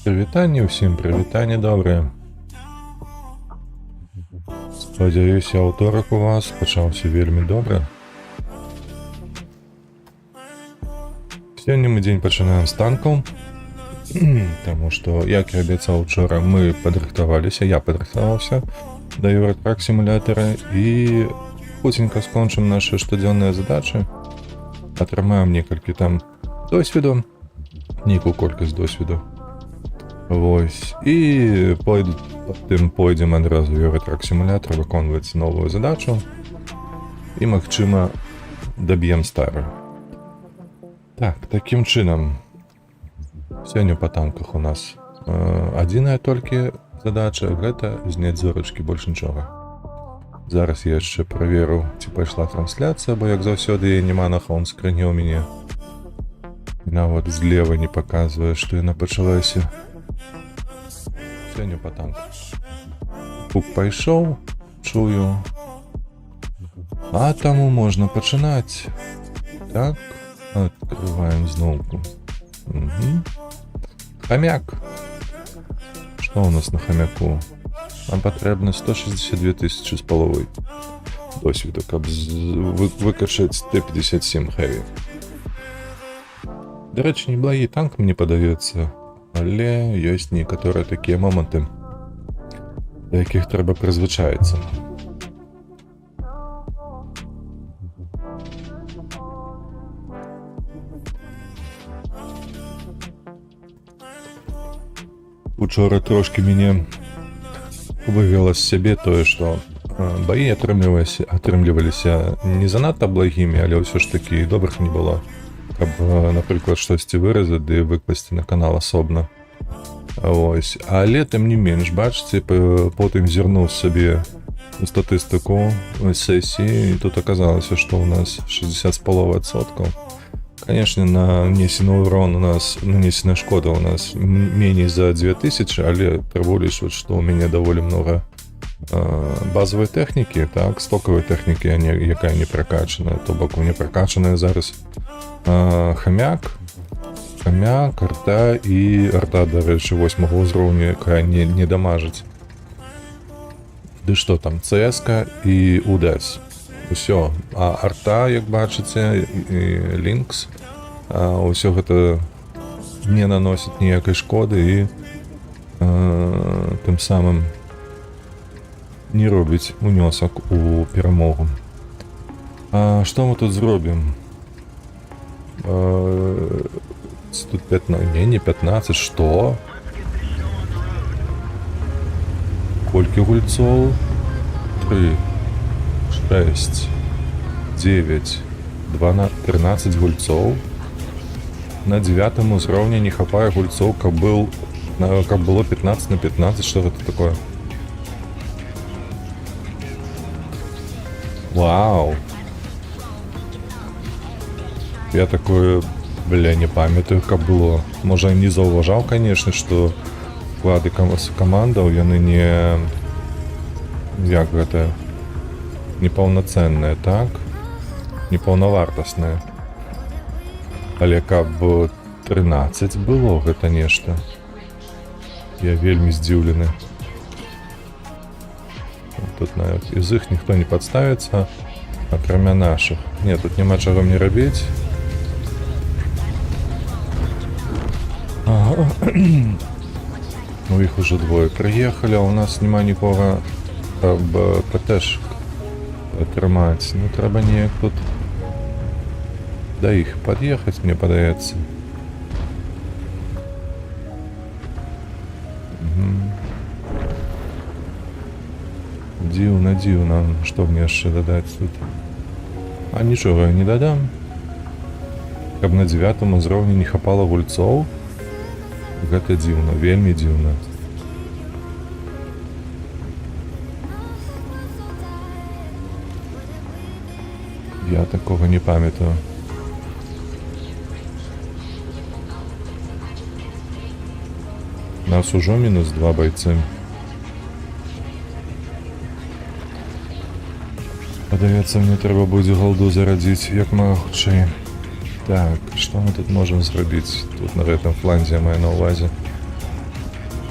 Прывітанне ўсім, прывітанне добрае. Спадзяюся, аўторак у вас пачаўся вельмі добра. Сёння мы дзень пачынаем з танкаў, таму што, як і абяцаў учора, мы падрыхтаваліся, я падрыхтаваўся да Еўратрак сімулятара і хуценька скончым нашы штодзённыя задачы. Атрымаем некалькі там досведу, нейкую колькасць досведу. Вось, і потым пойдзем адразу ў Еўратрак сімулятар выконваць новую задачу і, магчыма, даб'ем старую. Так, такім чынам, сёння па танках у нас адзіная толькі задача, гэта зняць зорачкі, больш нічога. Зараз я яшчэ праверу, ці пайшла трансляцыя, бо як заўсёды яе няма на хоум-скрыне ў мяне. Нават злева не паказвае, што яна пачалася. Сёння па танках. Пук пайшоў, чую. А таму можна пачынаць. Так, открываем зноўку. Хамяк. Што ў нас на хамяку? Нам патрэбна 162 тысячы з паловай досведу, каб выкачаць Т-57 Heavy. Дарэчы, неблагі танк, мне падаецца, але ёсць некаторыя такія моманты, да якіх трэба прызвычаіцца. Учора трошкі мяне вывела з сябе тое, што баі атрымліваліся не занадта благімі, але ўсё ж такі добрых не было. Каб, напрыклад, штосьці выразаць ды выкласці на канал асобна. Ось. Але тым не менш, бачыце, потым зірнуў сабе статыстыку сесіі, і тут аказалася, што ў нас 60,5%. Канешне, нанесены ўрон у нас, нанесеная шкода у нас меней за 2000, але трэба ўлічваць, што ў мяне даволі многа базавай тэхнікі, так, стокавай тэхнікі, якая не пракачаная, то бок у не пракачаная зараз хамяк, арта і арта, дарэчы, 8 ўзроўню, якая не дамажыць. Ды што там, ЦСК і УДЭС. Усё. А арта, як бачыце, і лінкс, усё гэта не наносіць ніякай шкоды і тым самым не робіць унёсак у перамогу. Што мы тут зробім? Тут 15, не 15, што? Колькі гульцоў? 3, 6, 9, 12, 13 гульцоў. На 9 узроўні не хапае гульцоў, каб было 15 на 15, што гэта такое? Вау! Я такое, не памятаю, каб было. Можа, не заўважаў, канешне, што склады камандаў, яны не... Як гэта? Непаўнацэнныя, так? Непаўнавартасныя. Але каб 13 было гэта нешта. Я вельмі здзіўлены. Тут нават з іх ніхто не падставіцца, акрамя нашых. Не, тут няма чаго мне рабіць. Ага. У іх ужо двое прыехалі, а у нас няма нікога, каб катэж атрымаць. Ну, трэба неяк тут да іх пад'ехаць, мне падаецца. Дзіўна, што мне яшчэ дадаць тут? А нічога я не дадам. Каб на 9 узроўні не хапала гульцоў, гэта дзіўна, вельмі дзіўна. Я такога не памятаю. Нас ужо мінус 2 байцы. Падаецца, мне трэба будзе голду зарадзіць як мага хутчэй. Так, что мы тут можем зрабіць? Тут на гэтым фланзе маю на увазе.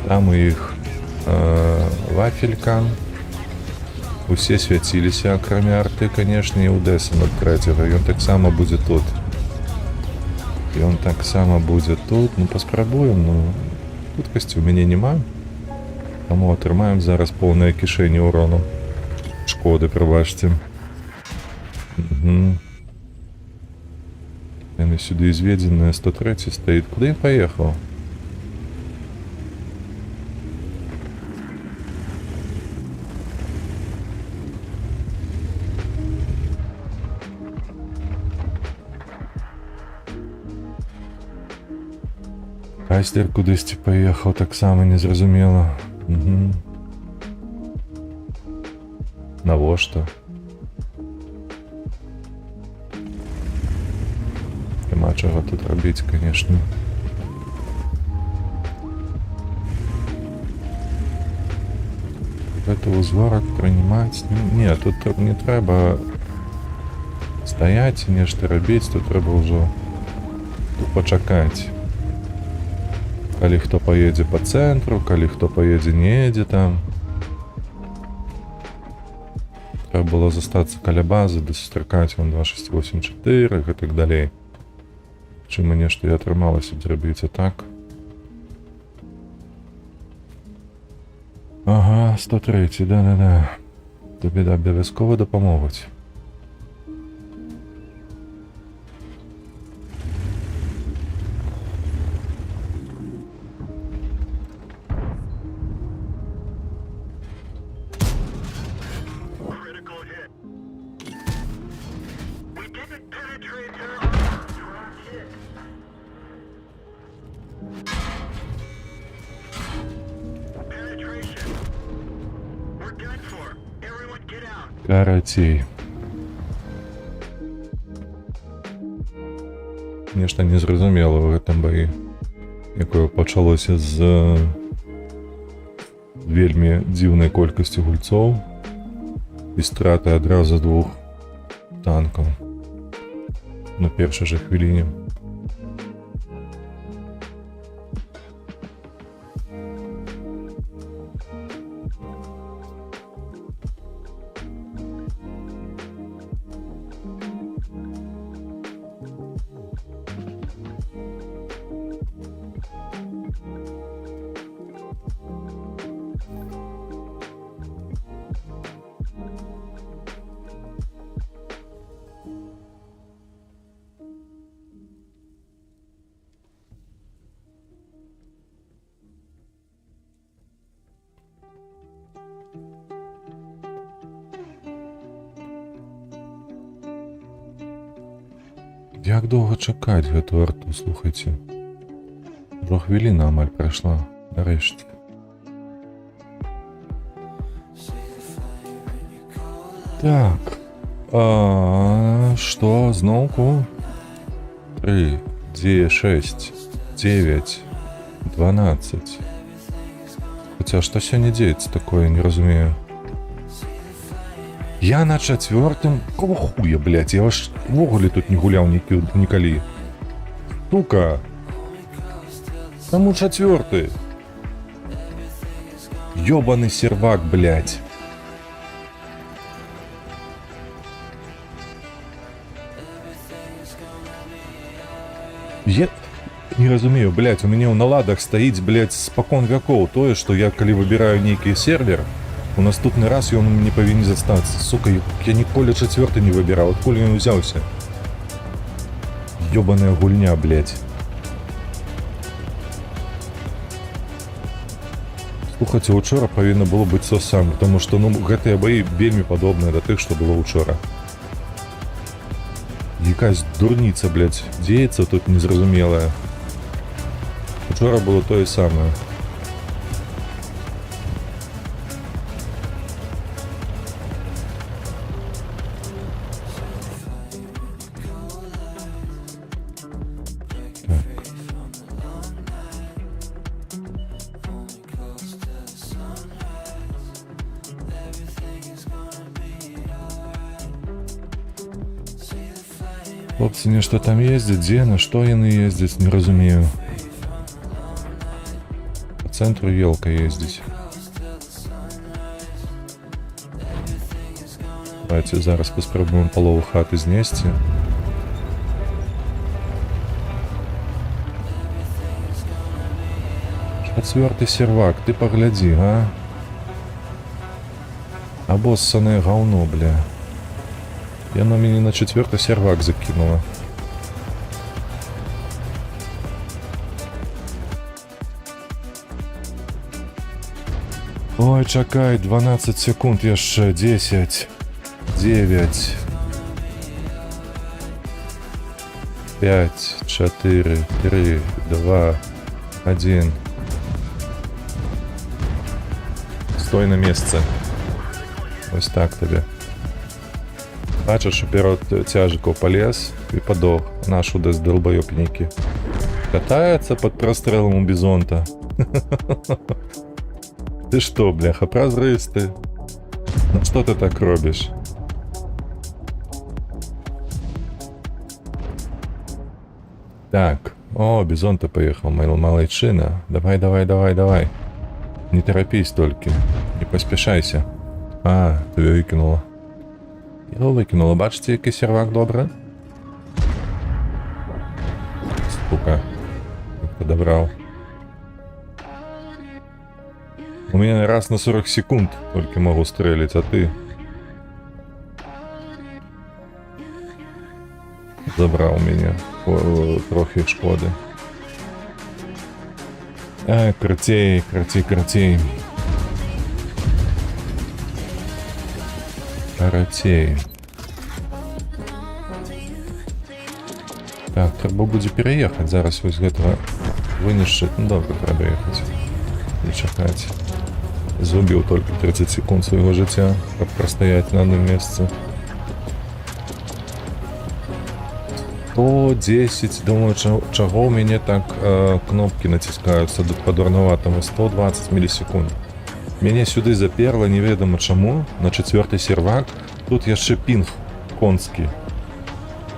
Там у іх вафелька. Усе свяціліся, акрамя арты, канешне, і Удэса 03. Ён таксама будзе тут. Ён таксама будзе тут. Ну, паспрабуем, ну, хуткасці ў мяне няма. Таму атрымаем зараз поўнае кішэні урону. Шкоды, прабачце. Угу. Яны сюды зведзеныя, 103 стаіць. Куды я паехаў? Кайстер кудысьці паехаў, таксама незразумела. Угу. Навошта? Няма чаго тут рабіць, канешне. Гэта ўзгорак прынимаць. Не, тут не трэба стаяць і нешта рабіць, тут трэба ўжо тут пачакаць. Калі хто паедзе па цэнтру, калі хто паедзе недзе там. Трэба было застацца каля базы, да сустракаць вон 2684 і гэтак далей. Чым і нешта і атрымалася б зрабіць, а так. Ага, 103, да-да-да. Тобі абавязкова дапамогуць. Карацей. Нешта незразумела ў гэтым баі, якое пачалося з вельмі дзіўнай колькасцю гульцоў і страты адразу 2 танкаў на першай жа хвіліне. Як доўга чакаць гэту арту, слухайце. Ужо хвіліна амаль прайшла, нарэшце. Так. Што, зноўку? 3, 2, 6, 9, 12. Хаця, што сёння дзеецца такое, не разумею. Я на 4-м... Какого хуя, блядь? Я ваш вогуле тут не гуляў нікалі. Сука! Таму 4-й. Ёбаный сервак, блядь. Я не разумею, блядь, у мяне ў наладах стаіць, блядь, спакон вякоў тое, што я калі выбіраю нейкі сервер, у наступны раз ён не павінен застацца. Сука, я ніколі 4-й не выбіраў, адкуль ён узяўся? Ёбаная гульня, блядь. Слухайце, учора павінна было быць то саме, таму што, ну, гэтыя баі вельмі падобныя да тых, што было учора. Якась дурніца, блядь, дзеецца тут незразумелая. Учора было тое самае. Хлопцы нешта там ездзяць, дзе, на што яны ездзяць, не разумею. По цэнтру елка ездзіць. Давайте зараз паспрабуем палову хаты знесці. Чацвёрты сервак, ты паглядзі, а? Абоссанае гаўно, бля. Яно мяне на 4-й сервак закінула. Ой, чакай, 12 секунд яшчэ, 10, 9, 5, 4, 3, 2, 1. Стой на месцы. Ось так табе. Бачыш, уперед цяжыкаў палез і падох. Нашу дэс долбаёб нейкі. Катаецца пад прастрэлам у бізонта. Ты што, бляха, празрысты? Ну што ты так робіш? Так, о, бізонта паехаў, малайчына. Давай, давай, давай, давай. Не тарапісь толькі, не паспяшайся. А, ты выкінула. Яго выкінула, бачыце, які сервак добры? Сука, подобрал. У меня раз на 40 секунд только могу стрелять, а ты забрал меня. Трохи шкоды. Ай, крутей, крутей, крутей. Каратей. Так, трэба будзе пераехаць. Зараз вось гэтага вынішчыць. Ну, добра, трэба ехаць. Не чакаць. Зубіў только 30 секунд свайго жыцця, каб прастаяць на адным месцы. 110. Думаю, чаго ў мяне так кнопкі націскаюцца па-дурнаватаму. 120 мілісекунд. Мяне сюды заперла, неведома чаму, на 4-й сервак. Тут яшчэ пінг конскі.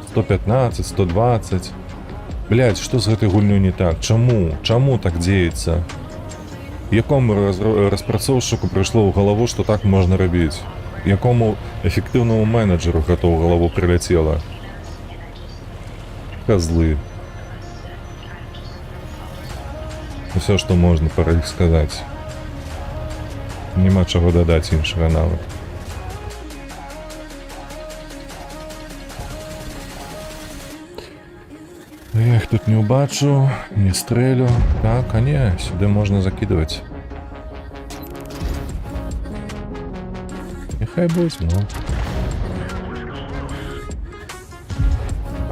115, 120. Блядь, што з гэтай гульнёй не так? Чаму? Чаму так дзеецца? Якому распрацоўшчыку прыйшло ў галаву, што так можна рабіць? Якому эфектыўнаму менеджеру гэта ў галаву прыляцела? Козлы. Усё, што можна пра іх сказаць. Нема чаго дадаць іншага нават. Я іх тут не ўбачу, не стрэлю. Так, а не, сюды можна закидываць. Няхай будзе, ну.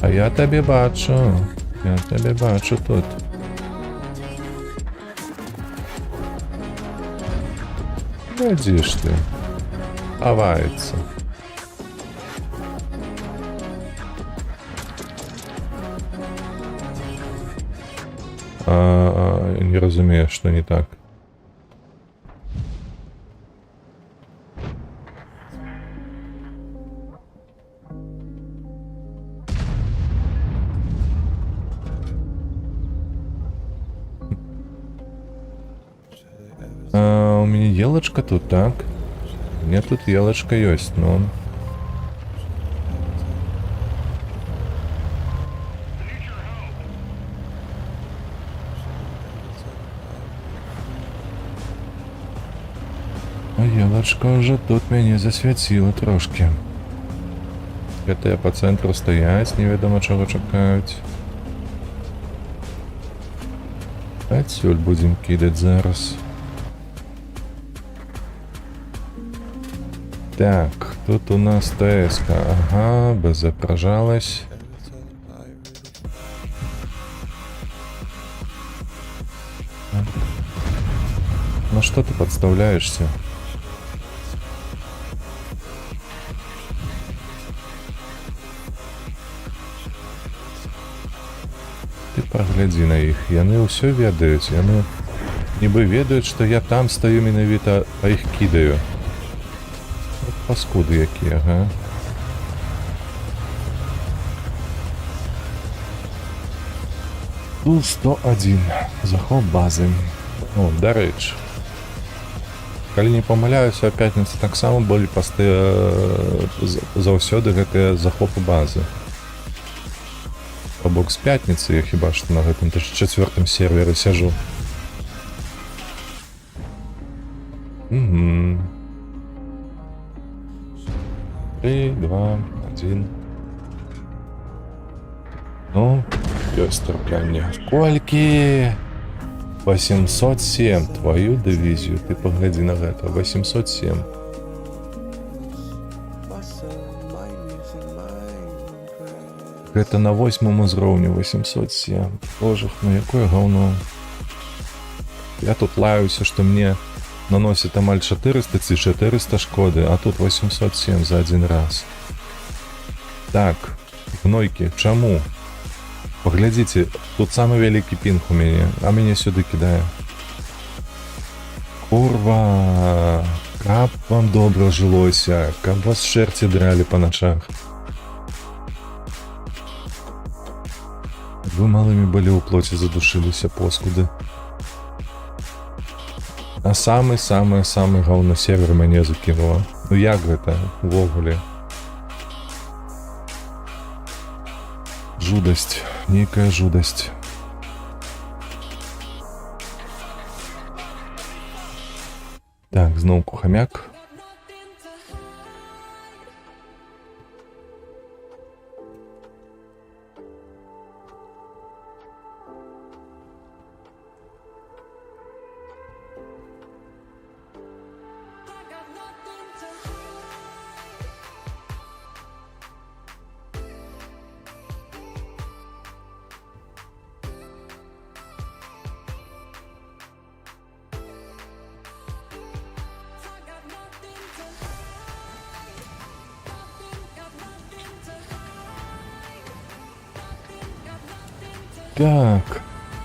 А я табе бачу. Я табе бачу тут. Дзе ж ты? Хаваецца. Не разумею, што не так. У меня елочка тут, так? У меня тут елочка есть, но... А елочка уже тут мяне засвяціла трошки. Гэтыя по цэнтру стаяць, неведома чаго чакаюць. Адсюль будзем кідаць зараз. Так, тут у нас ТСК. Ага, БЗ прожалась. На что ты подставляешься? Ты погляди на іх, яны ўсё ведаюць, яны нібы ведаюць, што я там стаю менавіта, а іх кідаю. От паскуды якія, ага. Ту-101. Захоп базы. О, да рэч. Калі не памыляюся, пятніцы таксама былі пасты заўсёды гэтыя захопы базы. То бок з пятніцы я хіба што на гэтым 4-м сервере сяжу. 3, 2, 1. Ну, ёсць трапянне. Колькі? 807. Твою дывізію. Ты паглядзі на гэта. 807. Гэта на 8-м узроўні 807. Боже, ну якое гаўно. Я тут лаюся, што мне наносит амаль 400 ці 400 шкоды, а тут 807 за один раз. Так, гнойкі, чаму? Паглядзіце, тут самы вялікі пінг у мяне, а мяне сюды кідае. Курва, каб вам добра жылося, каб вас шэрці дралі па начах. Вы малымі былі ў плоці задушыліся, поскуды. А самы гаўны сервер мяне закінула. Ну як гэта увогуле? Жудасць, нейкая жудасць. Так, зноўку хамяк. Так,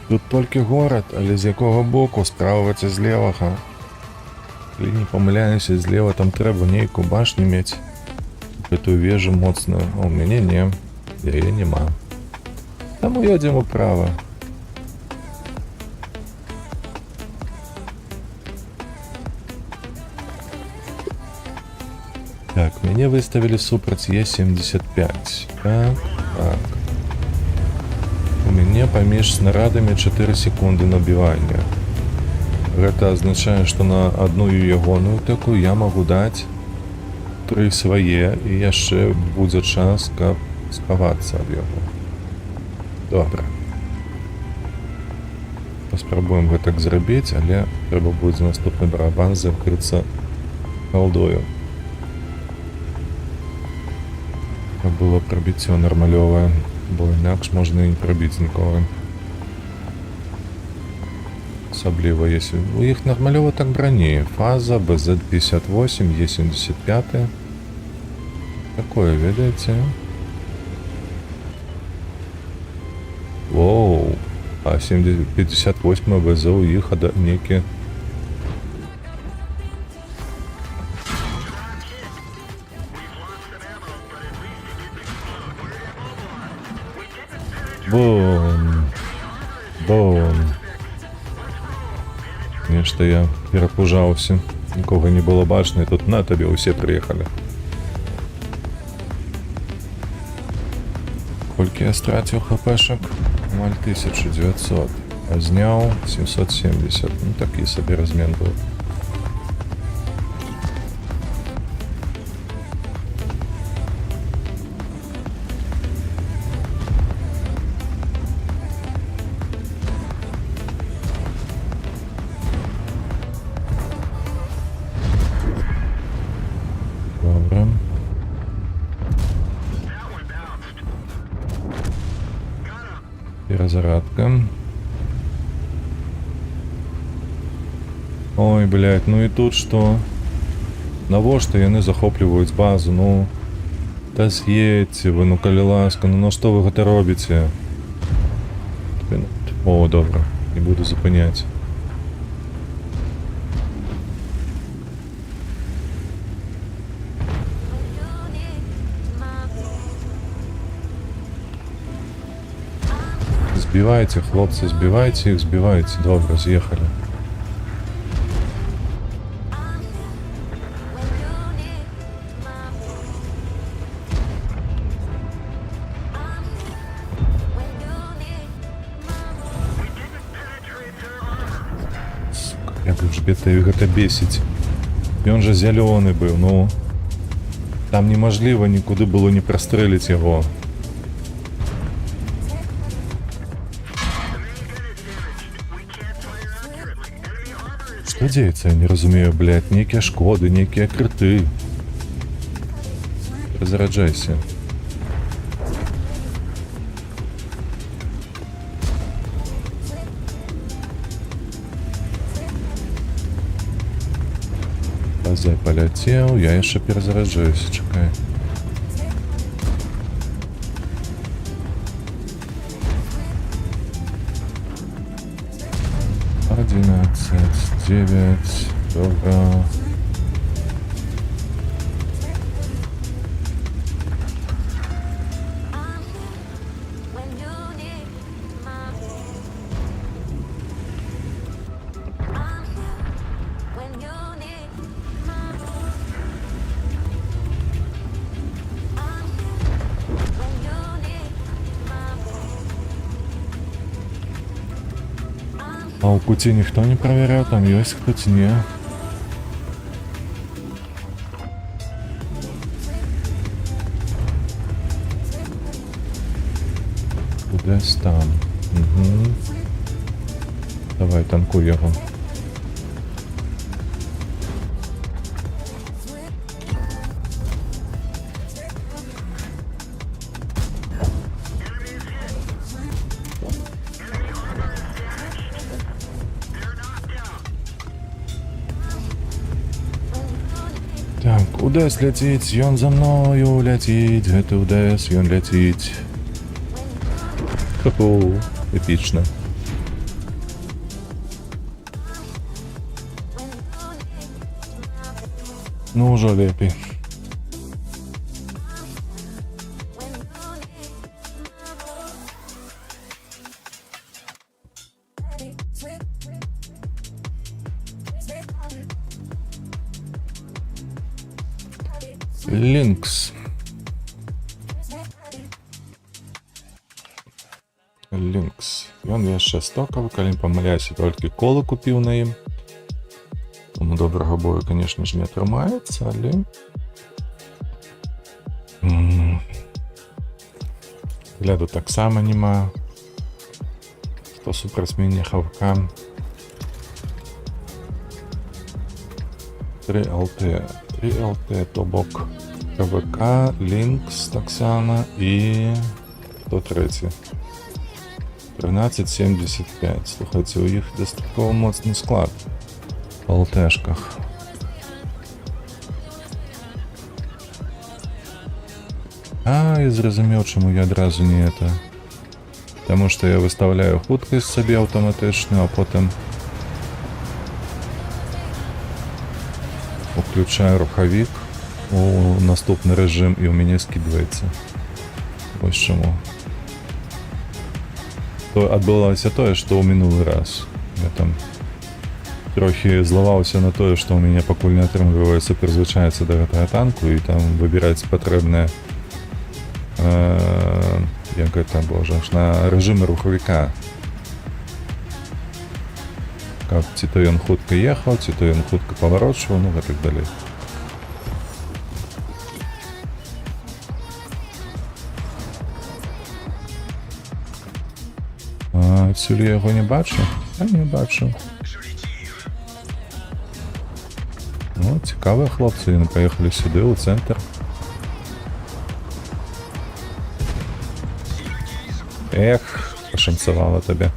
тут толькі горад, але з якога боку, справа ці з левага? Калі не памыляюся, злева там трэба нейкую башню мець. Гэтую вежу моцную, а ў мяне не, яе няма. Таму едзем управа. Так, мяне выставілі супраць Е-75. Так. У мяне паміж снарадамі 4 секунды набівання. Гэта азначае, што на одну ягоную такую я магу даць 3 свае, і яшчэ будзе час, каб схавацца ад яго. Добра. Паспрабуем гэтак зрабіць, але трэба будзе наступны барабан закрыцца халдою. Каб было прабіццё нармалёвае. Бо інакш можна і не прабіць нікога. Асабліва, если у іх нармалёва так брані. Фаза, БЗ-58, Е-75. Такое, ведаеце? Воу! А 58 БЗ у іх некі. Бум. Нешта я перапужаўся. Нікога не было бачна, і тут на табе ўсе прыехалі. Колькі я страціў хпшак? Амаль 1900. А зняў 770. Ну такі сабе размен быў. Перезарадка. Ой, блядь, ну и тут что? Навошта яны захопліваюць базу, ну... Та з'едьце вы, ну калі ласка, ну на што вы гэта робіце? О, добра, не буду запыняць. Збивайте, хлопці, збивайте їх, збивайте. Добре, з'їхали. Сука, як же это бесить. І он же зеленый был, ну. Там неможливо нікуди було не прострелить його. Что деется, я не разумею, блядь. Некие шкоды, некие крыты. Разраджайся. Базай полетел, я еще перезаряжаюсь, чекай. Одиннадцать, 9, добро. А у пути никто не проверял, там есть кто-то, не. Кудись там. Угу. Давай, танкуй його. Так, Удес летить, ён за мною летить, гэта Удес, ён летить. Хо-хо, эпично. Ну, уже лепей. Лінкс. Лінкс. Ён яшчэ стокавы, калі не памыляюся, толькі колы купіў на ім. Тому добрага бою, конечно ж, не атрымаецца, але... Гляду таксама нема. Што супраць мяне хавка. 3 ЛТ. 3 ЛТ, то бок КВК, Лінкс таксама і... Хто трэці? 13,75. Слухайце, у іх дастаткова моцны склад па ЛТшках. А, я зразумеў, чаму я адразу не это. Таму што я выставляю хуткасць сабе аўтаматычную, а потым уключаю рухавік у наступны рэжым і ў мяне скідваецца. Вось чаму. Адбылося тое, што ў минулы раз. Я там трохі злаваўся на тое, што ў мяне пакуль не атрымліваецца прызвычаецца да гэтага танку і там выбіраць патрэбнае як гэта, божа, на рэжымы рухавіка. Каб ці то ён хутка ехаў, ці то ён хутка паварочваў, ну гэтак далей. Адсюль я яго не бачу? А не бачу. Ну, цікавыя хлопцы, яны паехалі сюды, у цэнтр. Эх, пашанцавала табе.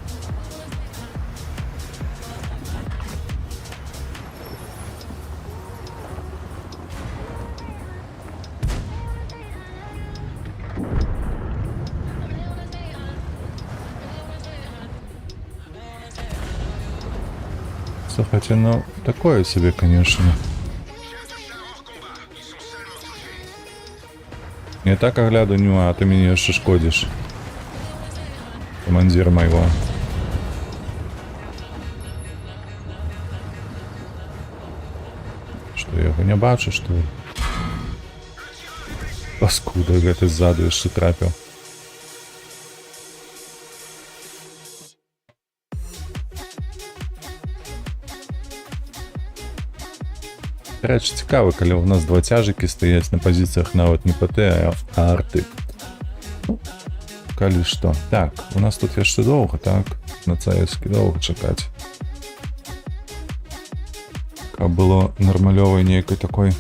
Слухайте, ну, такое себе, конечно. Я так огляду, а ты мне еще шкодишь. командира моего. Что, я его не бачу, что ли? Паскуда, гэты ззаду яшчэ трапіў. Рэч, цікава, калі ў нас два цяжыкі стаяць на пазіцыях нават не ПТ, а арты. Калі што. Так, у нас тут яшчэ доўга, так? На цаевскі доўга чакаць. Каб было нармалёвай нейкай такой.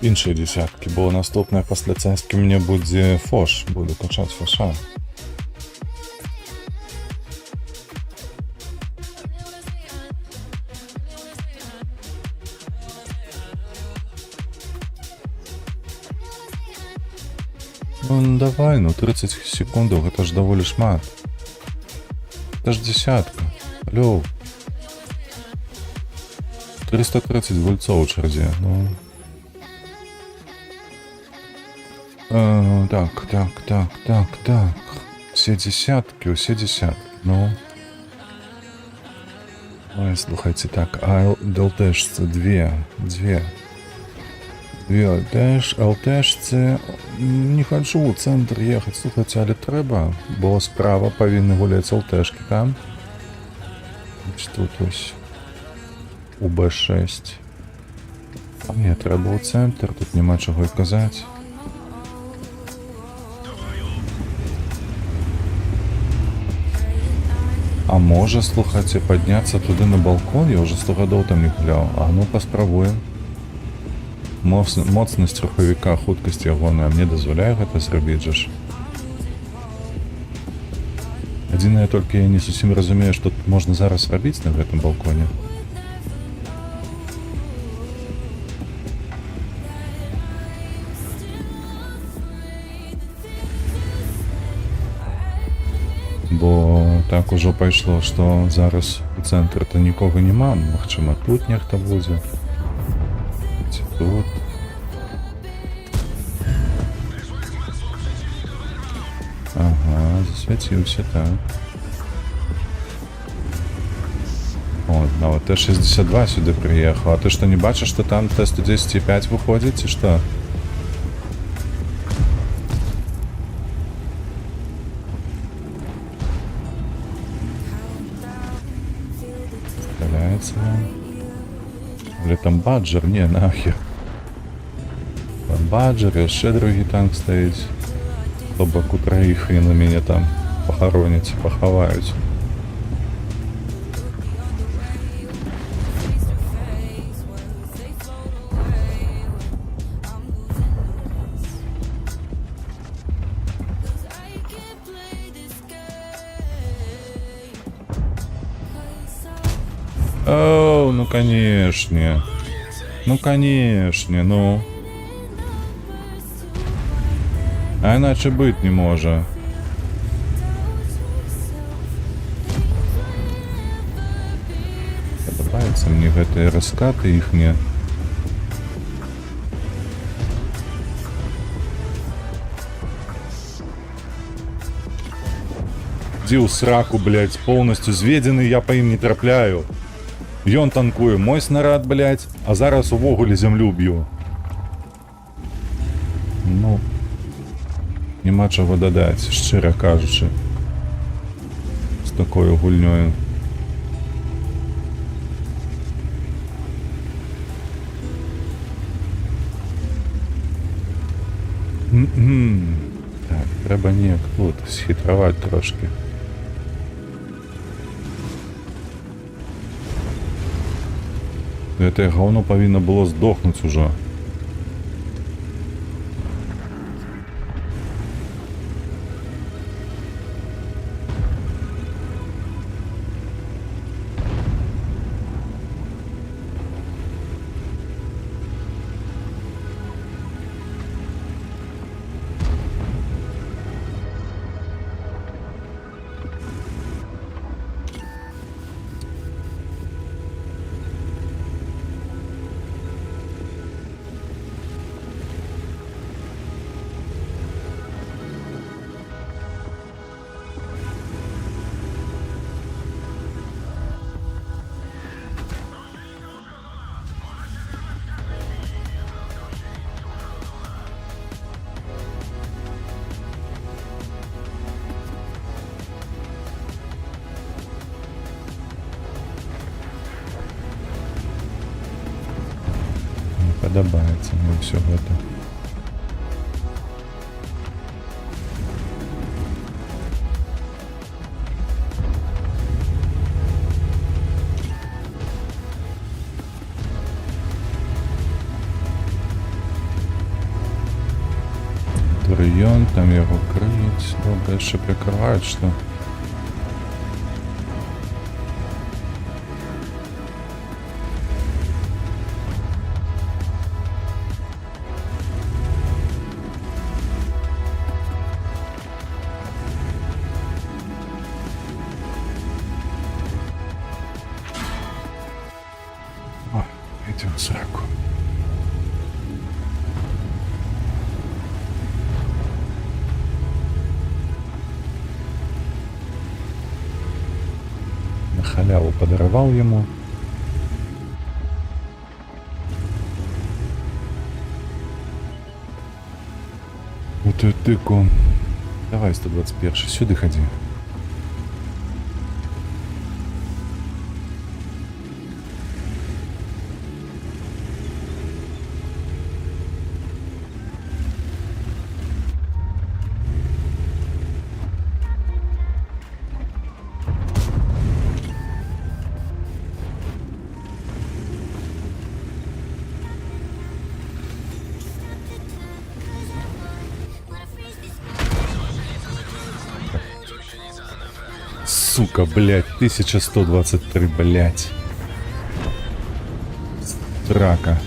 Іншыя дзесяткі, бо наступная пасля цайскі мне будзе фош. Буду качаць фоша. Ну давай, ну 30 секундаў, гэта ж даволі шмат. Это ж десятка. Алло. 330 гульцоў у чарзе, ну. Так. Все десятки, ну. Ой, слухайте, так, а ЛТшцы две ЛТшцы, не хочу ў цэнтр ехаць, слухайте, але трэба, бо справа павінны гуляць ЛТшкі там. Тут ось у Б6. А мне трэба ў цэнтр, тут няма чаго і казаць. А можа, слухайте, падняцца туды на балкон? Я ўжо 100 гадоў там не гуляў. А ну паспрабуем. Моцнасць рухавіка, хуткасць ягоная мне дазваляе гэта зрабіць жа ж. Адзінае толькі я не зусім разумею, што можна зараз рабіць на гэтым балконе. Бо так ужо пайшло, што зараз у цэнтры-то нікога няма, магчыма, тут нехта будзе. Тут. Ага, засвяціўся, так. О, нават Т-62 сюды прыехаў. А ты што, не бачыш, што там Т-110-5 выходзіць, ці што? Стреляется. Але там баджер, не, нахер. Там баджер, яшчэ другі танк стаіць. То баку траіх і на мяне там пахароняць, пахаваюць. Оу, ну конечно. Ну конечно, ну. А иначе быть не можа. Падабаюцца мне гэтыя раскаты іхнія. Дзе ў сраку, блядь, полностью зведзены, я па ім не трапляю. Ён танкуе мой снарад, блядь, а зараз увогуле зямлю б'ю. Ну, няма чаго дадаць, шчыра кажучы, з такою гульнёю. Так, трэба неяк тут схітраваць трошки. Гэтае гаўно павінна было здохнуць ужо. падабаецца мне ўсё гэта. Район, там яго крыюць, добра яшчэ прикрываюць, што о, ідзе ў сраку. Халяву подаровал ему. Вот эту тыку. Давай, 121, сюда ходи. Сука, блядь, 1123, блядь. Драка.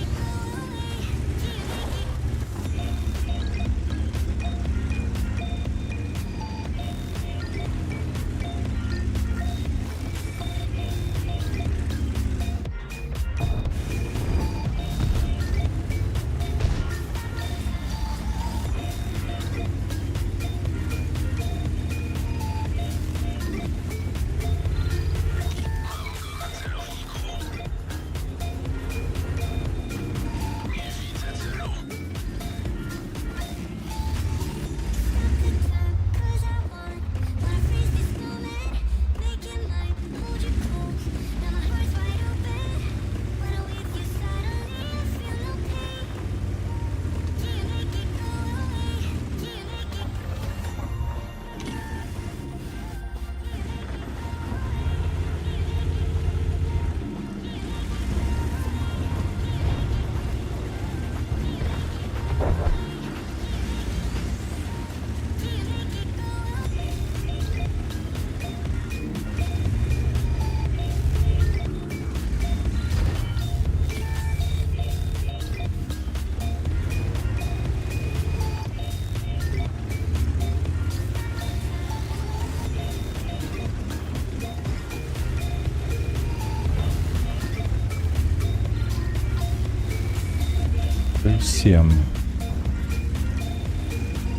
Всем.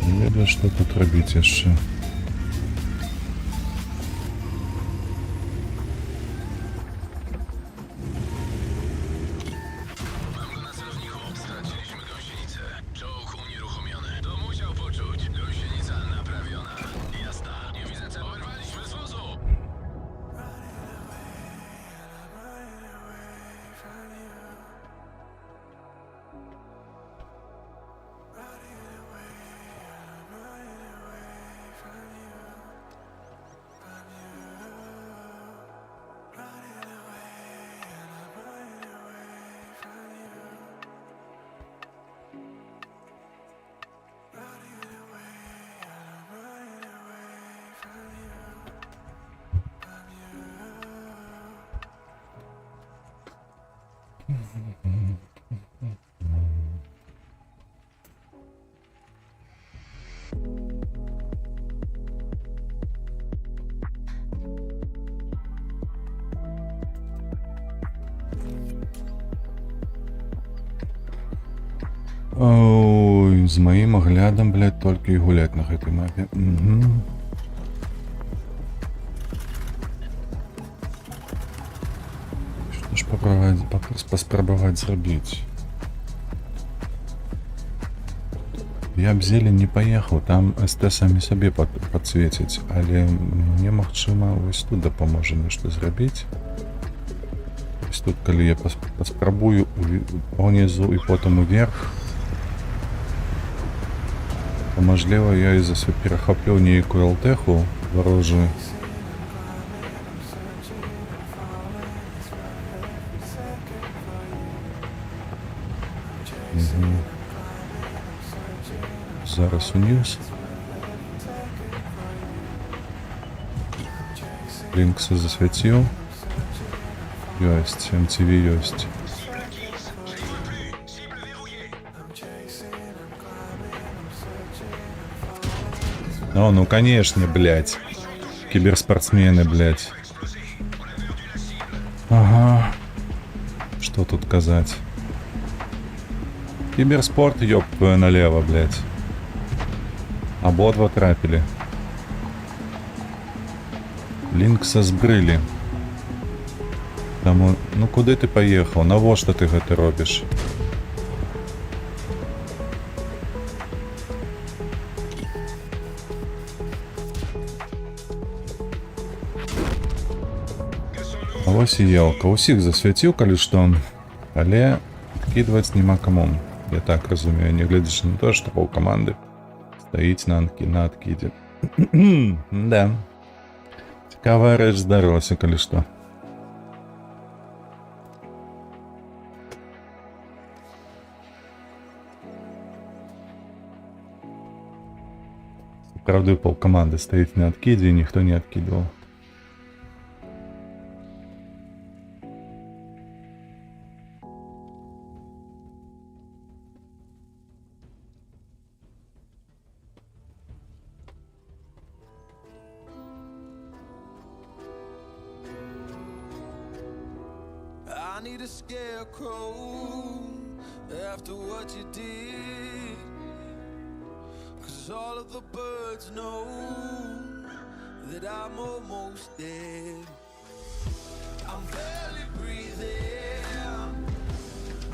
Не ведаю, что тут робить еще. Ой, з моим оглядом, блядь, только и гулять на этой мапе. Угу. Что ж поспробовать зробить? Я б зелень не поехал, там СТ самі собі подсветить, але мне, магчыма, вось тут дапаможа нешта зрабіць. Ось тут, калі я паспрабую унизу і потым уверх, то, можливо, я і перахаплю нейкую алтеху ворожую. Зараз уніс. Лінкса засвятив. Ёсть, MTV ёсть. Ну конечно, блядь. Киберспортсмены, блядь. Ага. Что тут казать? Киберспорт, ёб твою налево, блядь. Ободва трапили. Лінкса збрили. Тому, ну куди ти поїхав? Навошта ти гэта робиш? А вось і елка. Усіх засвяціў, калі што, але адкідваць няма каму. Я так разумею, не глядзячы на то, што паўкаманды стаіць на адкідзе. Да. Цікавая рэч здарылася, калі што. Правда, паўкаманды стаіць на адкідзе, і ніхто не адкідваў. I need a scarecrow after what you did, 'cause all of the birds know that I'm almost dead. I'm barely breathing,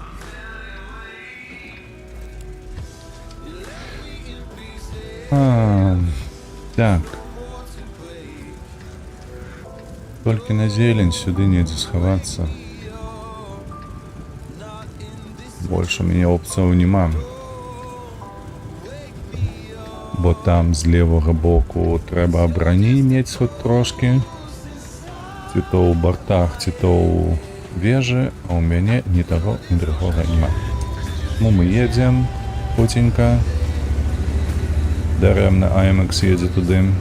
I'm barely awake. You left me in pieces. Так. Толькі на зелень сюды недзе схавацца. Больше у меня опцаў нема. Бо там з левага боку трэба абрані мець хоць трошки. Ці то ў бартах, ці то ў вежы, а ў мяне ні таго, ні другога няма. Ну мы едзем хутенька. Дарэмна АМХ едзе туды.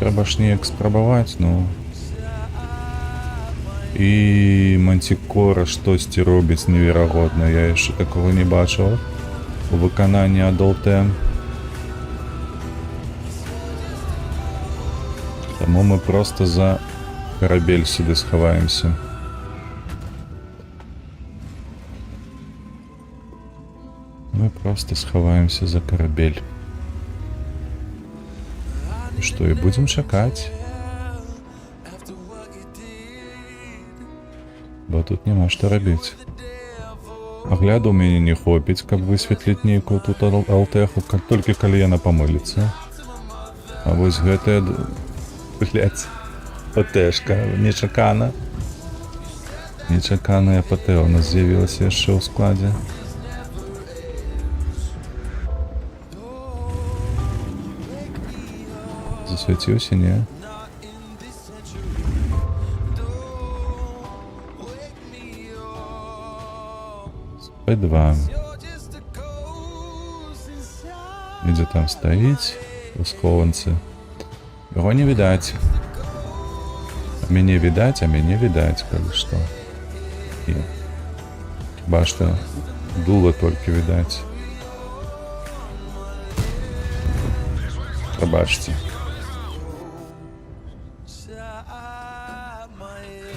Трэба ж неяк спрабаваць, ну. І Мантикора штосьці робіць неверагодна. Я яшчэ такого не бачыў у выкананні Адолте. Таму мы просто за карабель сюды схаваемся. Мы просто схаваемся за карабель. І што, і будзем чакаць. Бо тут няма што рабіць. Агляду ў мяне не хопіць, каб высветліць нейкую тут алтеху, толькі калі яна памыліцца. А вось гэтая, блядь, ПТшка нечакана. Нечаканая ПТ у нас з'явілася яшчэ ў складзе. Засвяціўся, не? P2. Ідзе там стаіць у схованцы. Яго не відаць. А мяне відаць, калі што. І хіба што дула толькі відаць. Прабачце.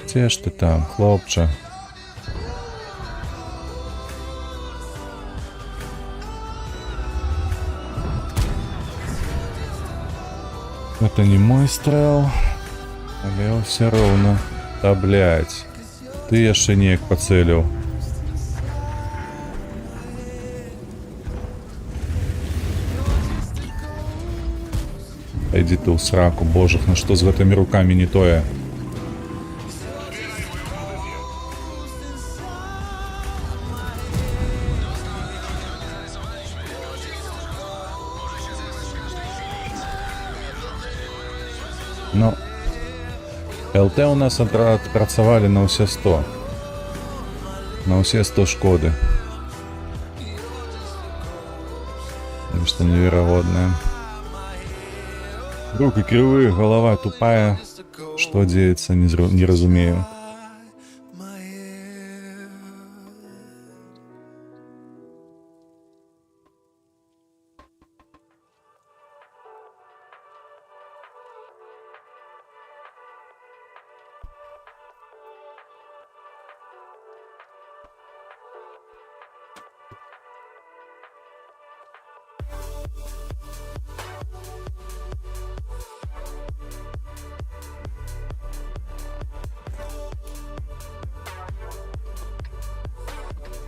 Дзе ж ты там, хлопча? Это не мой стрэл, але ўсё роўна. Та, блядь, ты яшчэ неяк пацэліў. А иди ты в сраку, боже, ну что с гэтымі руками не тое. Ну, ЛТ у нас адпрацавалі на ўсе 100. На ўсе 100 шкоды. Нешта неверагоднае. Руки кривые, голова тупая. Что деется, не разумею. my ear.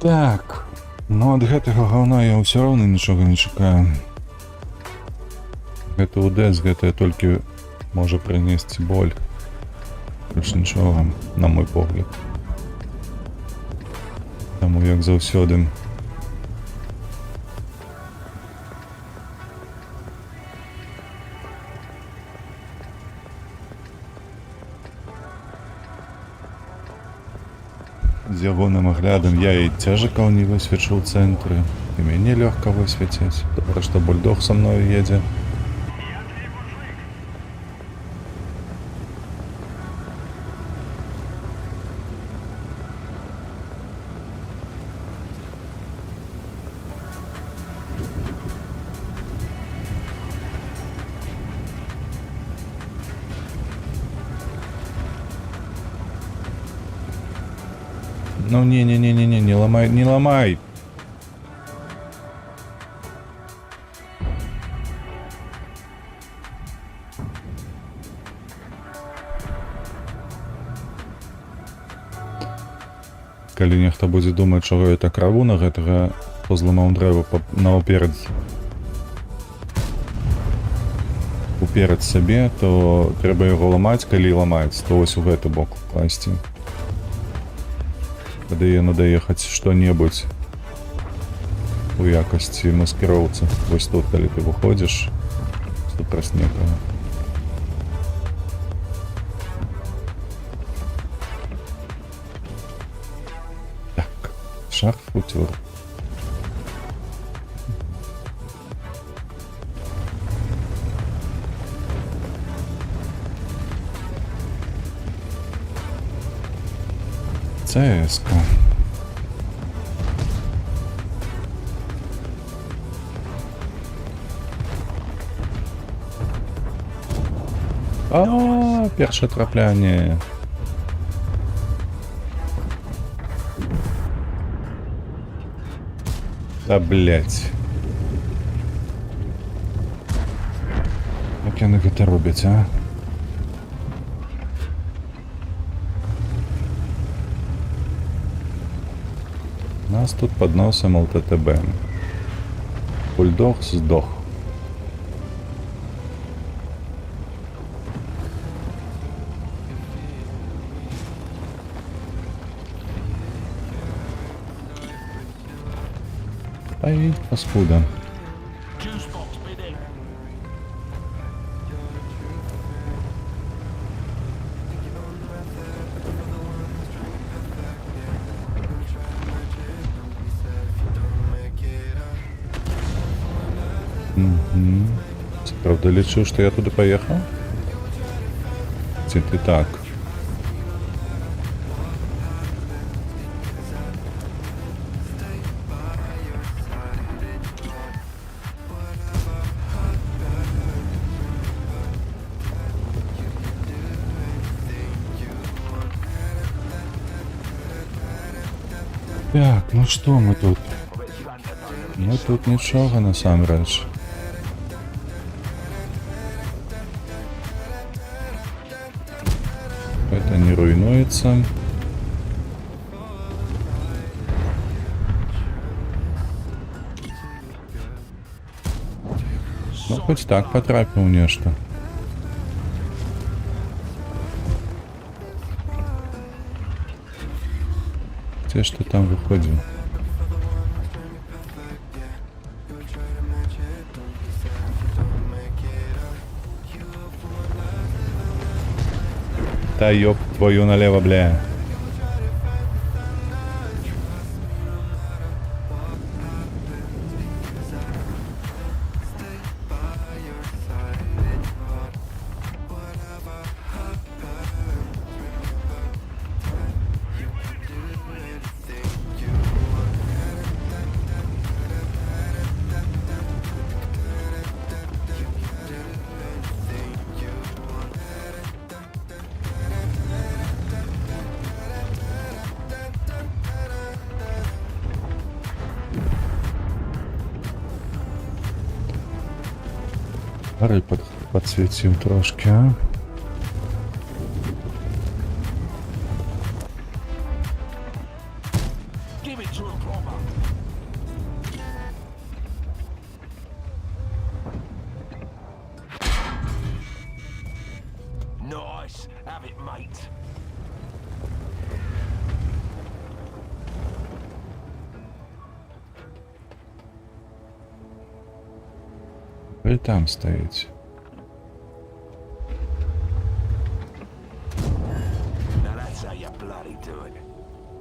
Так, ну ад гэтага гаўна я ўсё роўна нічога не чакаю. Гэта УДС, гэта толькі можа прынесці боль. Больш нічога, на мой погляд. Таму як заўсёды. З ягоным аглядам я і цяжакаў не высвечыў цэнтры, і мяне лёгка высвеціць. Добра, што бульдог са мною едзе. Ну не-не-не-не-не, не ломай, не ломай! Калі нехта будзе думаць, чаго я так раву на гэтага, хто зламаў дрэва наўперад уперад сабе, то трэба яго ламаць, калі ламаць, то вось у гэты бок класці. Калі яно даехаць што-небудзь у якасці маскіроўцы. Вось тут, калі ты выходзіш супраць некага. Так, шарф утёр. ЦСКА. Першае траплянне. Да блять. Як яны гэта робяць, а? Нас тут под носом ЛТТБ. Бульдог сдох. Ай, паскуда. Правда, лечу, что я туда поехал? Ты так. Так, ну что мы тут? Мы тут ничего насамрэч. Это не руйнуется. Ну, хоть так потрапил нечто. Где ж ты там выходил? Да ёб твою налево, бля. Гори подсвітив трошки, а? Give it to him proper. Nice. Have it, mate. І там стоїть. Now that's how you bloody do it.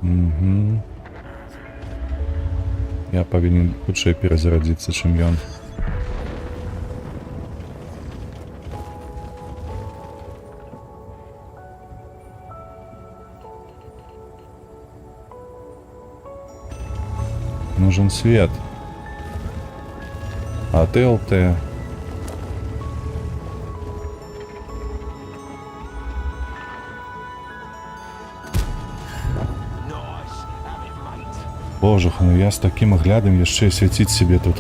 Угу. Я повинен лучше перезарядиться, чем ён. Нужен свет. А ты ЛТ. Nice. Have it, mate. Боже, ну я з таким оглядом яшчэ свяціць себе тут.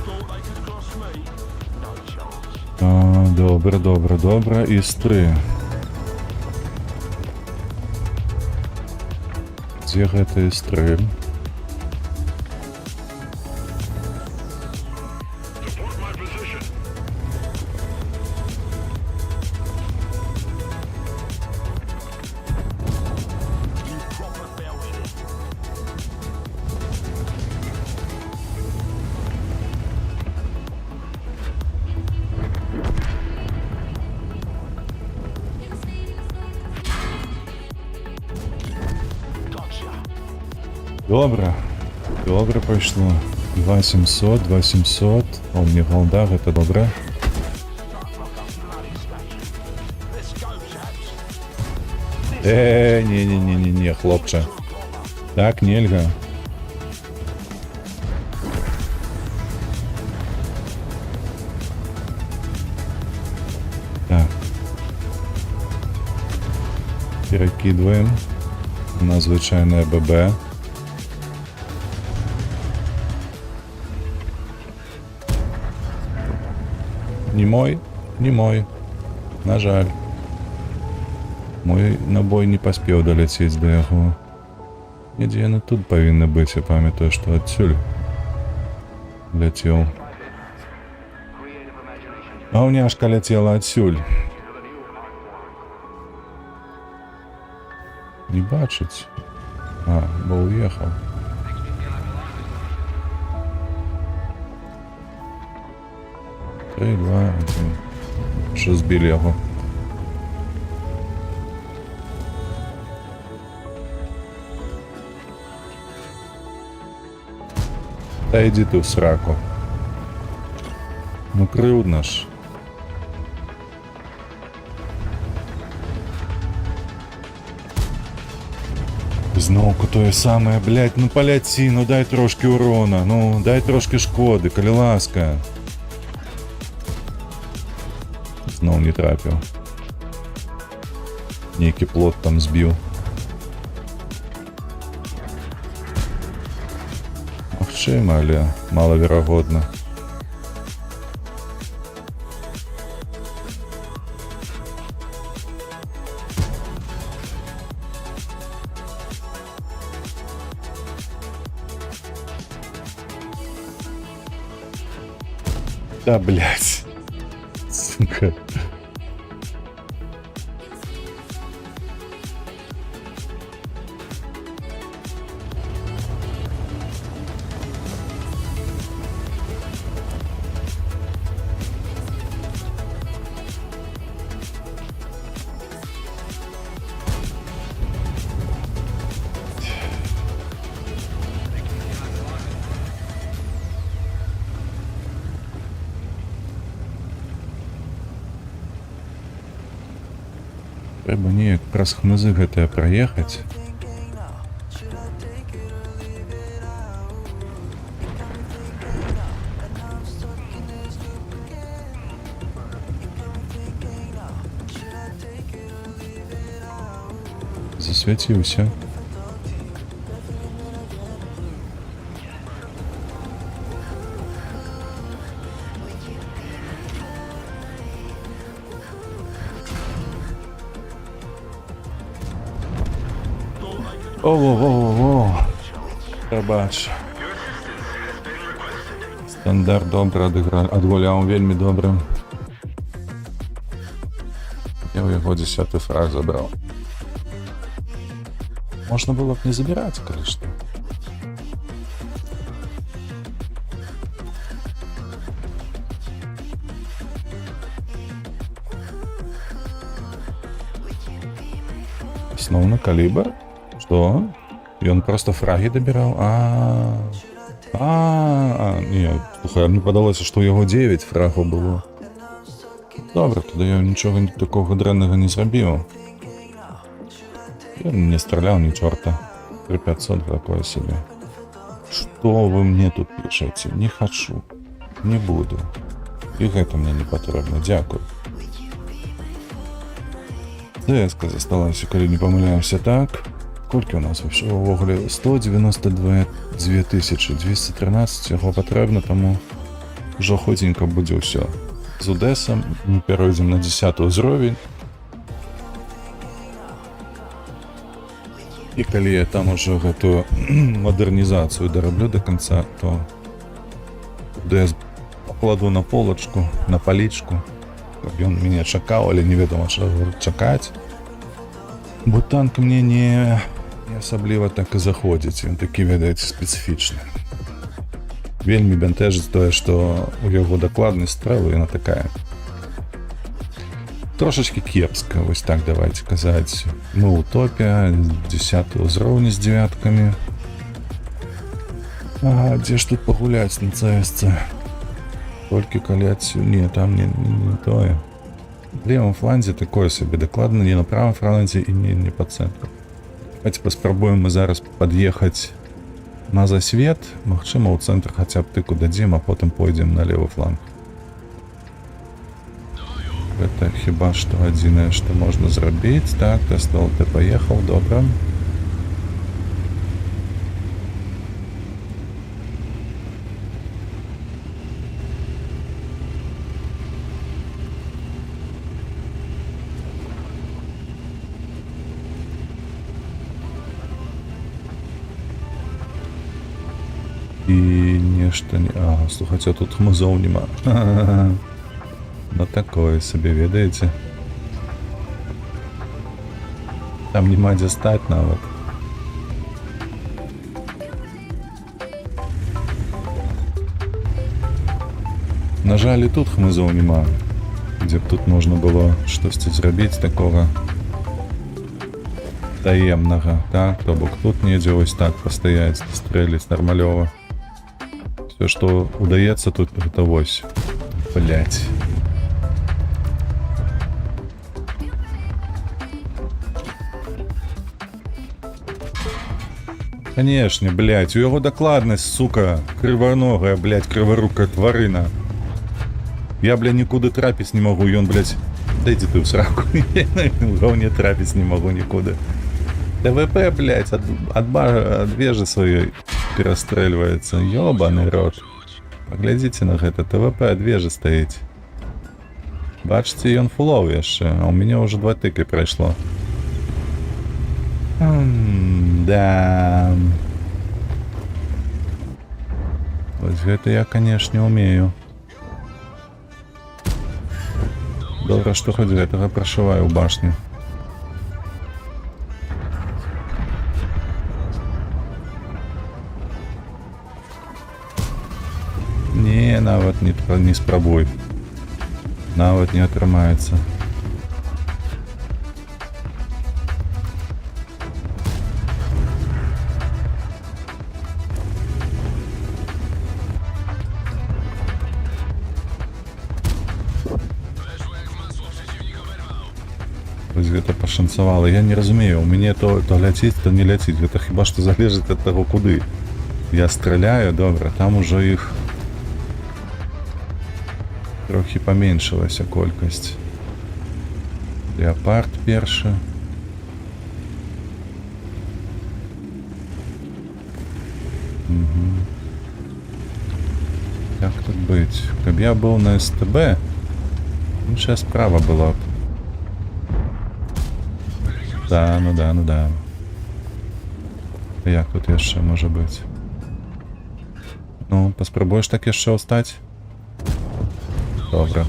Thought they could cross me? No chance. А, добре, добре, добре. Із 3. Дзе гэта із 3? You proper belted it. Gotcha. Добре. Добре пройшло. 2700, 2700. О, мені голда, гэта добре. Let's go, chaps. Не, хлопче. Так нельга. Так. Перекидываем на звичайне ББ. Не мой, не мой. На жаль. Мой набой не паспеў даляцець да яго. Недзе яны тут павінны быць, я памятаю, што адсюль ляцеў. Гаўняшка ляцела адсюль. Не бачыць. А, бо уехаў. Три, два, один. Що збілі яго? Та йди ти в сраку. Ну кривдно ж. Знову тое саме, блять, ну поляці, ну дай трошки урона, ну дай трошки шкоди, коли ласка. Знову не трапив. Нейкий плот там збив. Магчыма, але малаверагодна. Да, блядь. Сука. Трэба неяк праз хмызы гэтае праехаць. Засвяціўся. О-во-во-во-во. Прабач. Стандарт добра адгуляў, вельмі добра. Я ў яго 10-й фраг забраў. Можна было б не забіраць, калі што. Асноўны калібр? Што? Ён проста фрагі дабіраў? Не, слухай, мне падалося, што ў яго 9 фрагаў было. Добра, тады я нічога такога дрэннага не зрабіў. Ён не страляў ні чорта. 3500 такое себе. Што вы мне тут пішаце? Не хачу. Не буду. І гэта мне не патрэбна. Дзякуй. ДСК засталася, калі не памыляемся, так. Колькі у нас увогуле? 192 213. Яго патрэбна, таму ўжо хутенька будзе ўсё. З Удэсам мы перайдзем на 10 ўзровень. І калі я там ужо гэтую мадэрнізацыю дараблю до канца, то Удэс пакладу на полачку, на палічку, каб ён мяне чакаў, але невядома, што чакаць. Бо танк мне не асабліва так і заходзіць, ён такі, ведаеце, спецыфічны. Вельмі бянтэжыць тое, што у яго дакладнасць стрэлу, яна такая трошачкі кепска, вось так давайте казаць. Мы ў топе, 10 ўзроўні з 9-камі. Дзе ж тут пагуляць на CS:C? Толькі калі адсюль... Не, там не тое. В левом фланзе такое сабе, дакладна не на правом фланзе і не по цэнтру. Давайте паспрабуем мы зараз пад'ехаць на засвет. Магчыма, ў цэнтр хаця б тыку дадзім, а потым пойдзем на левы фланг. Гэта хіба што адзінае, што можна зрабіць. Так, Тестол, ты паехаў, добра. І нешта не... слухайце, тут хмызоў нема. Ну такое сабе, ведаеце. Там нема дзе стаць нават. На жаль, і тут хмызоў нема, дзе б тут можна было штосьці зрабіць такога таемнага, так? То бок тут недзе вось так пастаяць, стрэліць нармалёва. Все, што удаецца тут, гэта вось. Блять. Канешне, блять, у яго дакладнасць, сука, крываногая, блять, крыварукая тварына. Я, бля, нікуды трапіць не магу, ён, блять, дайдзе ты ў сраку. Я ў гаўне трапіць не магу нікуды. ТВП, блять, ад вежы сваёй перастрэльваецца. Ёбаны рот. Паглядзіце на гэта, ТВП ад вежы стаіць. Бачыце, ён фулоў яшчэ, а ў мяне ўжо 2 тыкі прайшло. Да. Вось гэта я, канешне, умею. Добре, што хоць гэтага прашываю ў башню. Не, нават не спрабуй. Нават не атрымаецца. Вось гэта пашанцавала. Я не разумею, у мяне то ляціць, то не ляціць. Гэта хіба што залежыць ад таго, куды. Я страляю, добра, там ужо іх трохі паменшылася колькасць. Леапард першы. Як тут быць? Каб я быў на СТБ, іншая справа была б. Да, ну да, ну да. Як тут яшчэ можа быць? Ну, паспрабуеш так яшчэ ўстаць? Добра.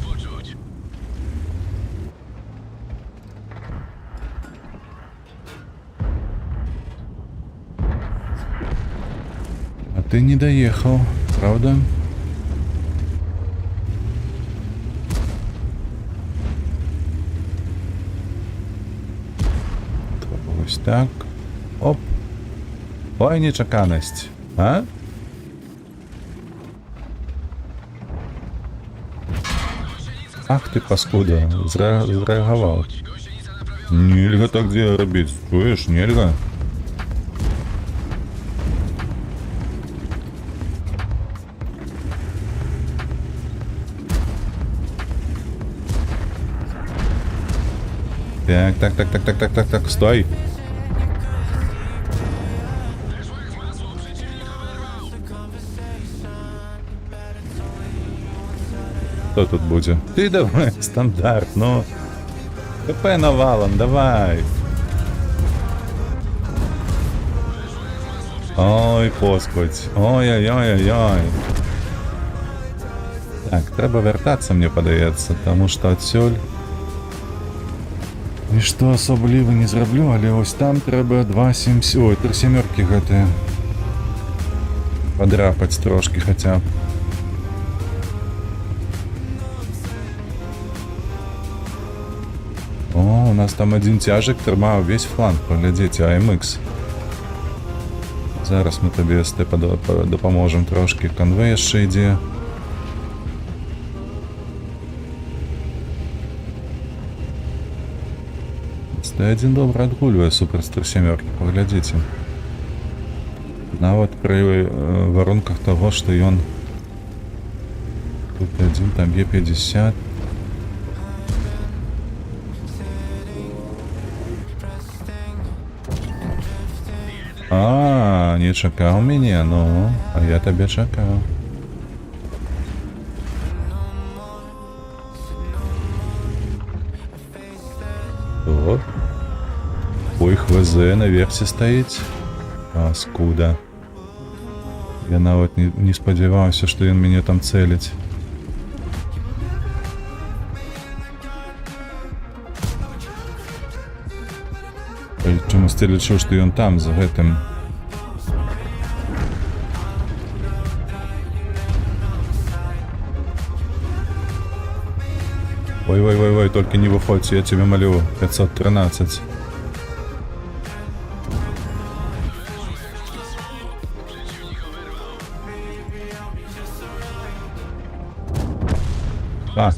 А ты не даехаў, правда? Ось так. Оп. Ой, нечаканасць. А? Ах ты, паскуда, зрэагаваў. Нельга так дзе рабіць, чуеш, нельга. Так, стой. Хто тут будзе? Ты давай, стандарт, ну. КП навалом, давай. Ой, поскудь. Ой-ой-ой-ой-ой. Так, трэба вяртацца, мне падаецца, таму што адсюль нішто асабліва не зраблю, але ось там трэба 2 7... Ой, 3 семёркі гэтыя. Падрапаць трошкі хаця б. О, у нас там адзін цяжак трымаў увесь фланг, паглядзіце, АМХ. Зараз мы табе Степа дапаможам трошкі. Канвэй яшчэ ідзе. Т1 добра адгульвае супер 3 семёркі, паглядзіце. Нават пры варунках таго, што ён тут адзін, там Е50. А, не чакаў мяне, ну, а я табе чакаў. Вот. Ой, ХВЗ наверсе стаіць. Паскуда. Я нават не спадзяваўся, што ён мяне там цэліць. Чамусьці лічу, што ён там, за гэтым. Ой, только не выходь, я тебе молю. 513. А,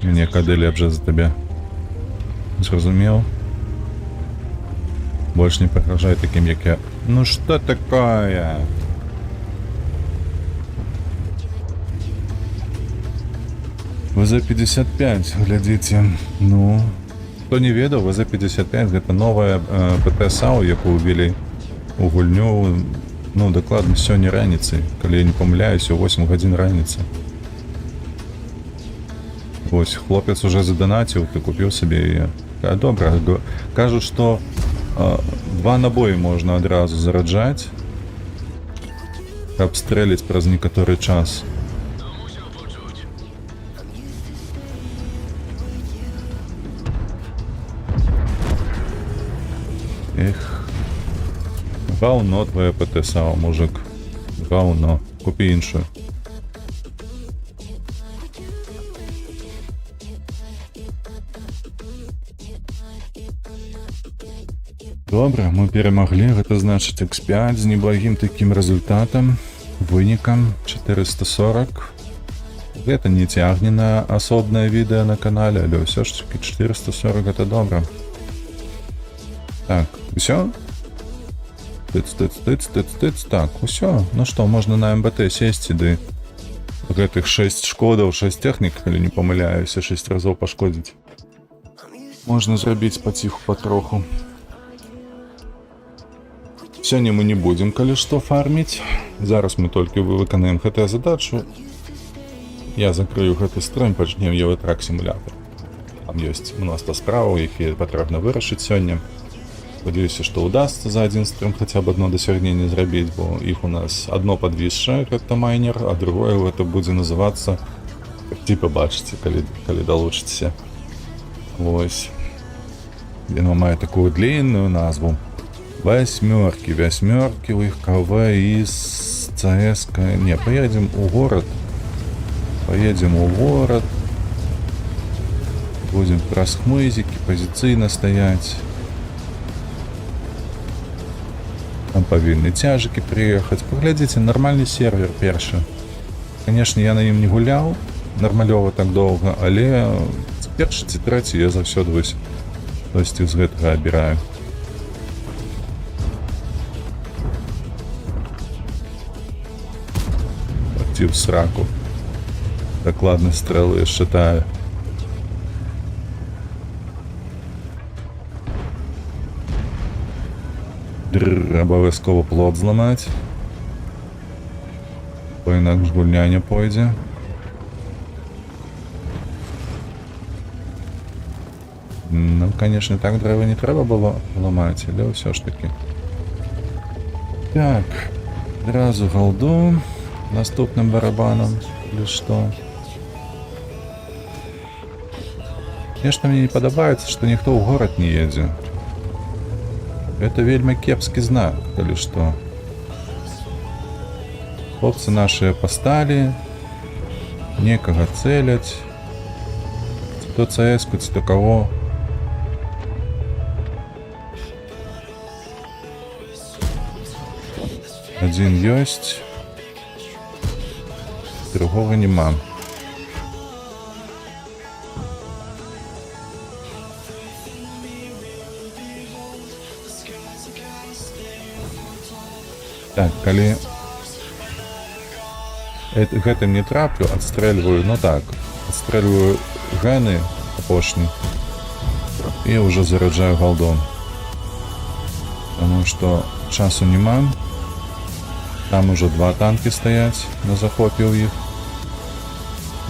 мне кады лепше за тебя. Зразумел? Больше не погрожай таким, як я. Ну что такое? ВЗ-55, глядзіце. Ну, хто не ведаў, ВЗ-55 гэта новая ПТ-САУ, якую увелі у гульню, ну, дакладна сёння раніцай, калі я не памыляюся, у 8 гадзін раніцы. Вось, хлопец уже заданаціў, ты купіў сабе яе. Добра, кажуць, што 2 набоі можна адразу зараджаць, каб стрэліць праз некаторы час. Говно твоє ПТ-САУ, мужик. Говно. Купи іншу. Добре, мы перемогли. Гэта значыць X5 з неблагім такім результатам. Вынікам 440. Гэта не цягне на асобнае відэо на канале, але ўсё ж таки 440 гэта добра. Так, усё? Тыц. Так, усё. Ну што, можна на МБТ сесці, ды гэтых 6 шкодаў, 6 тэхнік, калі не памыляюся, 6 разоў пашкодзіць. Можна зрабіць паціху патроху. Сёння мы не будзем, калі што, фарміць. Зараз мы толькі выканаем гэтую задачу. Я закрыю гэты стрым, пачнем Евротрак сімулятор. Там ёсць мноства справаў, якія патрэбна вырашыць сёння. Спадзяюся, што ўдасца за адзін стрым хаця б адно дасягненне зрабіць, бо іх у нас адно падвісшае, гэта майнер, а другое гэта будзе называцца, ці пабачыце, калі далучыцеся. Вось. Яно мае такую длинную назву. Восьмерки у іх КВ і з ЦСК. Не, поедем у город. Будем праз хмызики позицыйна стаять. Там павінны цяжыкі прыехаць. Паглядзіце, нармальны сервер першы. Конечно, я на ім не гуляў нармалёва так доўга, але першы ці трэці я заўсёды вось штосьці з гэтага абіраю. В сраку. Докладно стрелы считаю. Обов'язково плот зламаць. Бо інакш гульня не пойдзе. Нам, конечно, так дрэва не трэба было ламаць, але ўсё ж таки. Так, адразу голду. Наступным барабаном или что? Конечно, мне не падабаецца, што ніхто ў горад не едзе. Это вельмі кепскі знак, калі што. Хлопцы нашыя пасталі, некага цэляць, ці то ЦС-ку, ці то каго. Адзін ёсць. Другого нема. Так, калі гэтым не траплю, адстрэльваю, ну так, адстрэльваю гэны апошні і ўжо зараджаю галдом. Таму што часу няма. Там уже 2 танки стаяць на захопе ў іх.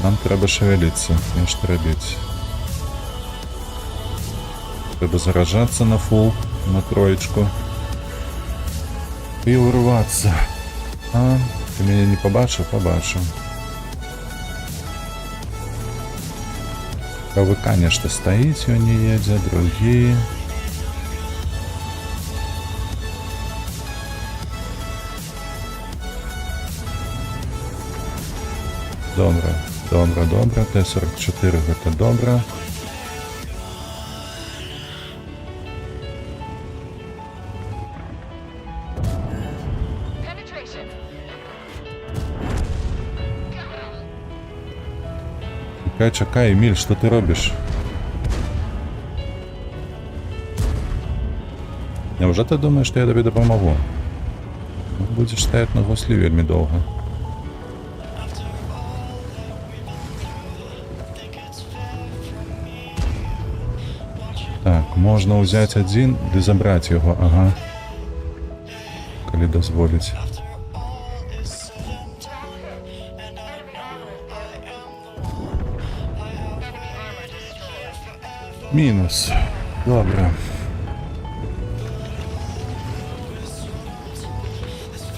Нам трэба шевеліцца, нешта рабіць. Трэба заражацца на фул, на троечку. І урвацца. А, ты мяне не пабачыў? Пабачыў. КВК нешта стаіць, ён не едзе, другі. Добра. Т-44 гэта добра. Чакай, Эмиль, што ты робіш? Няўжо ты думаеш, што я табе дапамагу? Будзеш стаяць на гуслі вельмі доўга. Так, можна ўзяць адзін ды забраць яго, ага. Калі дазволіць. Мінус. Добра.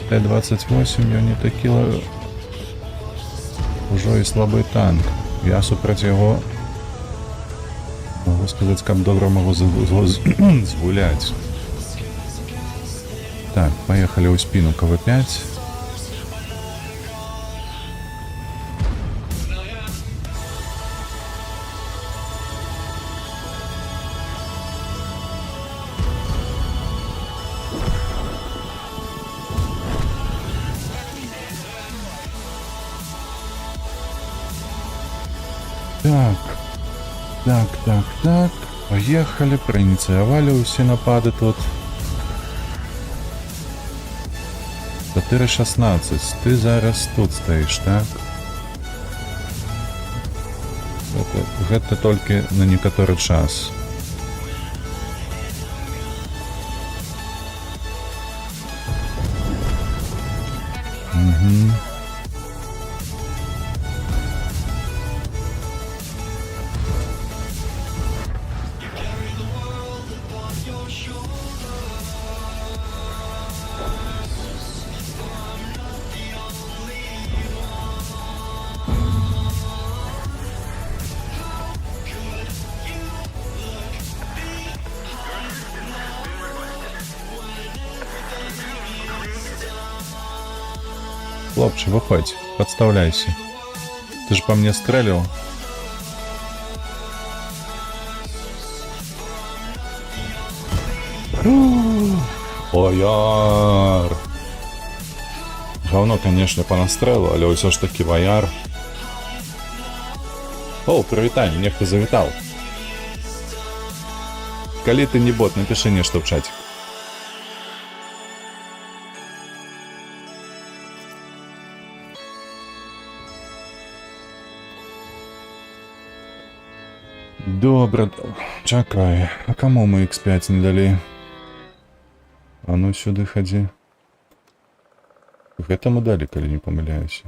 Т-28, ён не такі ўжо і слабы танк. Я супраць яго, могу сказаць, каб добра магу згуляць. Так, поехали у спину КВ-5. Так. Поехали, проинициировали усі напади тут. 4.16. Ти зараз тут стоїш, так? Гэта толькі на некаторы час. Угу. Хлопче, выходь, подставляйся. Ты же по мне стрелил. Бояр! Говно, конечно, по настрелу, але ўсё ж таки бояр. О, привітай, нехто завітал. Калі ты не бот, напиши нешта в чатик. Добре, чакай. А кому мы X5 не дали? А ну сюды ходи. Гэта мы дали, калі не памыляюся.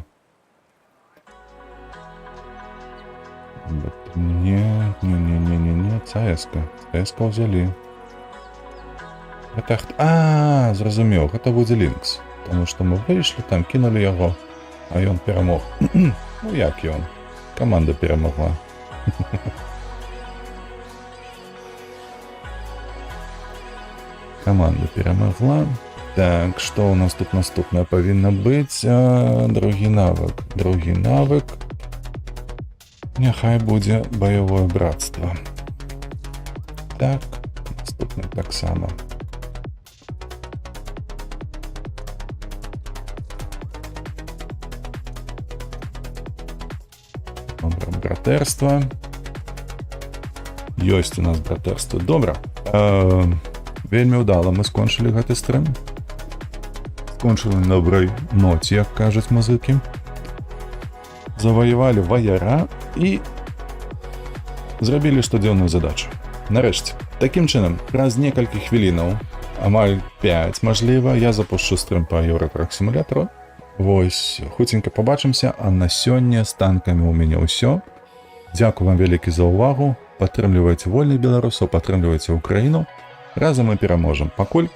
Не, ЦСК. ЦСК взяли. Это... А, зразумеў, гэта будзе Лінкс. Потому что мы выйшлі там, кинули яго, а ён перамог. Ну як ён? Команда перамогла. Команда перемогла. Так, что у нас тут наступное повинно быть? Другі навык. Няхай будзе боевое братство. Так, наступне так само. Добре, братерство. Ёсць у нас братерство. Добре. Вельмі ўдала мы скончылі гэты стрим. Скончылі на добрай ноце, як кажуць музыкі. Заваявалі ваяра і зрабілі штодзённую задачу. Нарэшце, такім чынам, праз некалькі хвілінаў, амаль 5, мажліва, я запушчу стрим па Euro Truck Simulator. Вось, хуценька побачымся, а на сёння з танкамі ў мяне ўсё. Дзякую вам вялікі за ўвагу. Падтрымлівайце вольных беларусаў, падтрымлівайце Украіну. Разам мы пераможам. Пакуль.